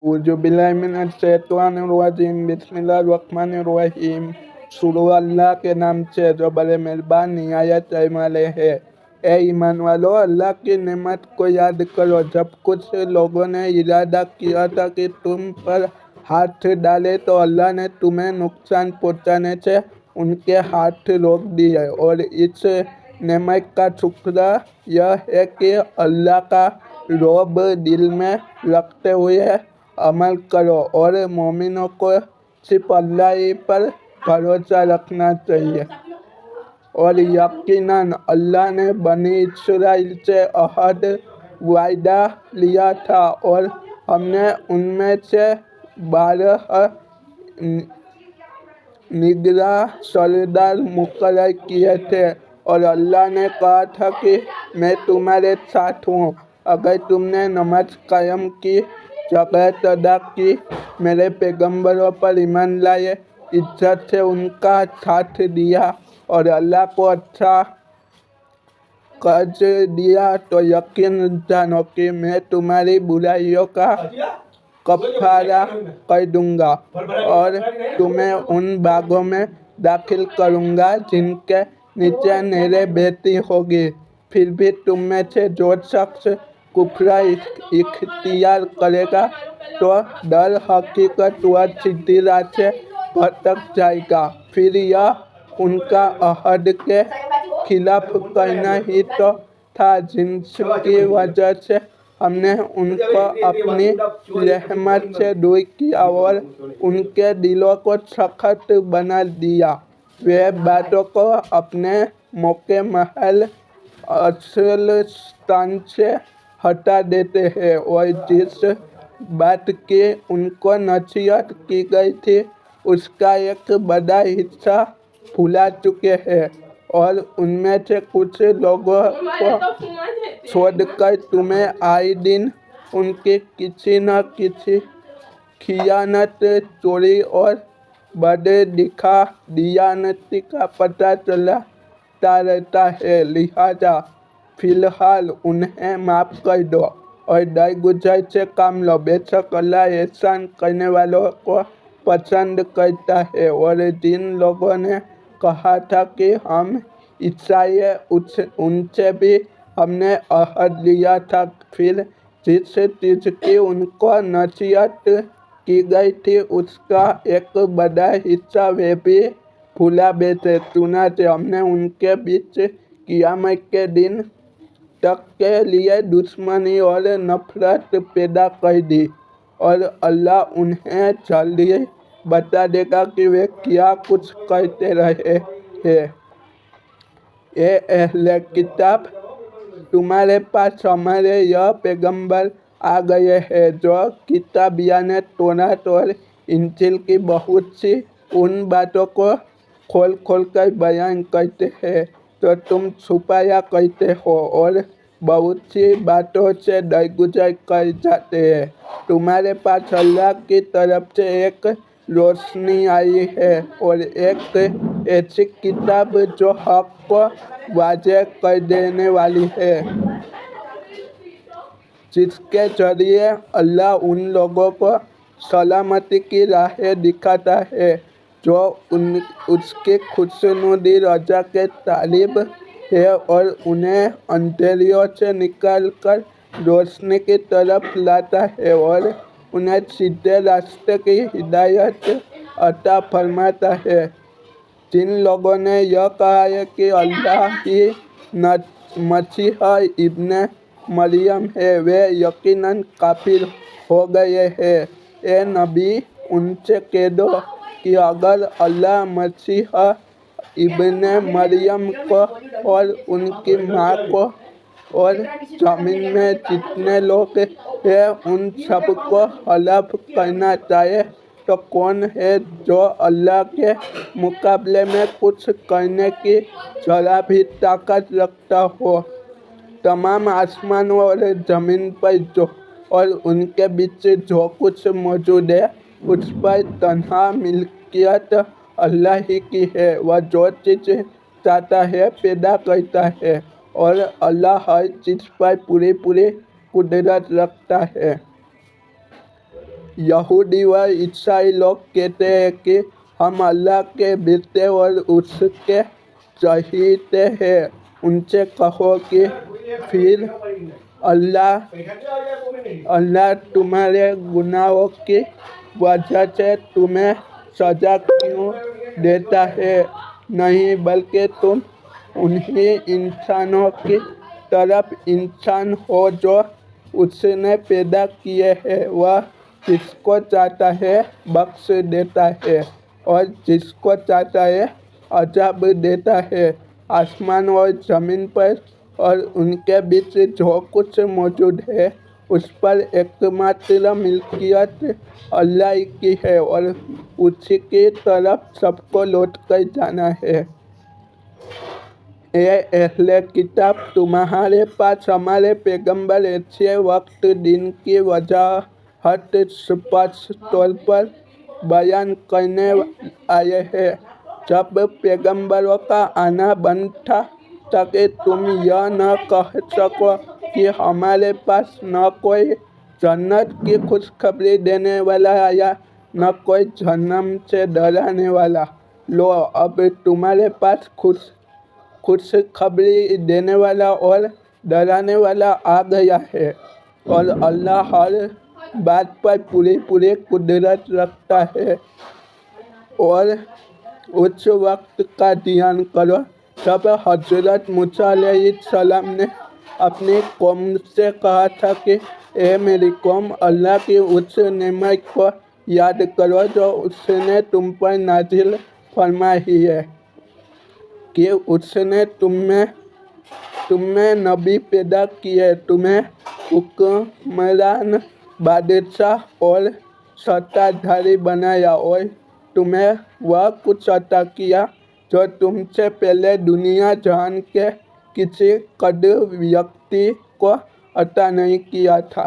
औज़ुबिल्लाहिमिनश्शैतानिर्रजीम बिस्मिल्लाहिर्रहमानिर्रहीम। शुरू अल्लाह के नाम से जो बड़े मेहरबान निहायत रहम वाले है। ए ईमान वालो, अल्लाह की नेमत को याद करो जब कुछ लोगों ने इरादा किया था कि तुम पर हाथ डाले तो अल्लाह ने तुम्हें नुकसान पहुंचाने से उनके हाथ रोक दिए। और इस नेमत का शुक्र यह है कि अल्लाह का रौब दिल में रखते हुए अमल करो और मोमिनों को सिर्फ अल्लाह ही पर भरोसा रखना चाहिए। और यकीनन अल्लाह ने बनी इस्राइल से अहद वायदा लिया था और हमने उनमें से 12 निगरां सरदार मुकर्रर किए थे। और अल्लाह ने कहा था कि मैं तुम्हारे साथ हूँ अगर तुमने नमाज कायम की, ज़कात अदा की, मेरे पैगंबरों पर ईमान लाए, इज्जत से उनका साथ दिया और अल्लाह को अच्छा कर्ज दिया, तो यकीन जानो कि मैं तुम्हारी बुराइयों का कफ़ारा कर दूंगा और तुम्हें उन बागों में दाखिल करूंगा जिनके नीचे नहरें बहती होगी। फिर भी तुम में से जो शख्स कुफ्र इख्तियार करेगा तो दर हकीकत वह सीधी राह से भटक जाएगा। फिर यह उनका अहद के खिलाफ करना ही तो था जिसकी वजह से हमने उनको अपनी रहमत से दूर किया और उनके दिलों को सख्त बना दिया। वे बातों को अपने मौके महल असल स्थान से हटा देते हैं और जिस बात की उनको नसीहत की गई थी उसका एक बड़ा हिस्सा भुला चुके हैं। और उनमें से कुछ लोगों को छोड़कर तुम्हें आए दिन उनकी किसी न किसी खियानत, चोरी और बड़े दिखा दियानती का पता चलता रहता है। लिहाजा फिलहाल उन्हें माफ़ कर दो और दरगुजर से काम लो। बेशक अल्लाह एहसान करने वालों को पसंद करता है। और जिन लोगों ने कहा था कि हम ईसाई उनसे भी हमने अहद लिया था, फिर जिस चीज़ की उनको नसीहत की गई थी उसका एक बड़ा हिस्सा वे भी भुला बैठे। चुनांचे हमने उनके बीच क़यामत के दिन तक के लिए दुश्मनी और नफरत पैदा कर दी और अल्लाह उन्हें जल्दी बता देगा कि वे क्या कुछ करते रहे हैं। ए अहले किताब, तुम्हारे पास हमारे यह पैगंबर आ गए हैं जो किताब यानी तौरात और इंजील की बहुत सी उन बातों को खोल खोल कर बयान करते हैं तो तुम छुपाया करते हो और बहुत सी बातों से दरगुजर कर जाते हैं। तुम्हारे पास अल्लाह की तरफ से एक रोशनी आई है और एक ऐसी किताब जो हक़ को वाज़ेह कर देने वाली है, जिसके जरिए अल्लाह उन लोगों को सलामती की राहें दिखाता है जो उसकी खुशनुदी रजा के तालिब है और उन्हें अंधेरियों से निकाल कर रोशनी की तरफ लाता है और उन्हें सीधे रास्ते की हिदायत अता फरमाता है। जिन लोगों ने यह कहा है कि अल्लाह ही मसीह इब्ने मरियम है, वे यकीनन काफिर हो गए हैं। ए नबी, उनसे कह दो कि अगर अल्लाह मसीह इब्ने मरियम को और उनकी माँ को और ज़मीन में जितने लोग हैं उन सब को हलाक करना चाहे तो कौन है जो अल्लाह के मुकाबले में कुछ करने की जरा भी ताकत रखता हो। तमाम आसमानों और ज़मीन पर जो और उनके बीच जो कुछ मौजूद है उस पर तन्हा मिल्कियत अल्लाह ही की है। वह जो चीज़ चाहता है पैदा करता है और अल्लाह हर चीज़ पर पूरी कुदरत रखता है। यहूदी व ईसाई लोग कहते हैं कि हम अल्लाह के बेटे और उसके चहीते हैं। उनसे कहो कि फिर अल्लाह तुम्हारे गुनाहों की वजह से तुम्हें सजा क्यों देता है? नहीं, बल्कि तुम उन्हीं इंसानों की तरफ इंसान हो जो उसने पैदा किए हैं। वह जिसको चाहता है बख्श देता है और जिसको चाहता है अज़ाब देता है। आसमान और ज़मीन पर और उनके बीच जो कुछ मौजूद है उस पर एकमात्र मिल्कियत अल्लाह की है और उसी की तरफ सबको लौट कर जाना है। ए अहले किताब, तुम्हारे पास हमारे पैगंबर ऐसे वक्त दिन की वजाहत स्पष्ट तौर पर बयान करने आए हैं जब पैगंबरों का आना बंद था, ताकि तुम यह न कह सको कि हमारे पास न कोई जन्नत की खुशखबरी देने वाला आया न कोई जहन्नम से डराने वाला। लो, अब तुम्हारे पास खुशखबरी देने वाला और डराने वाला आ गया है और अल्लाह हर बात पर पूरी कुदरत रखता है। और उस वक्त का ध्यान करो जब हजरत मूसा अलैहिस्सलाम ने अपनी कौम से कहा था कि ए मेरी कौम, अल्लाह की उस नेमत को याद करो जो उसने तुम पर नाजिल फरमाई है कि उसने तुम्हें नबी पैदा किए, तुम्हें हुक्मरान, बादशाह और सत्ताधारी बनाया और तुम्हें वह कुछ अता किया जो तुमसे पहले दुनिया जहान के किसी कद व्यक्ति को अता नहीं किया था।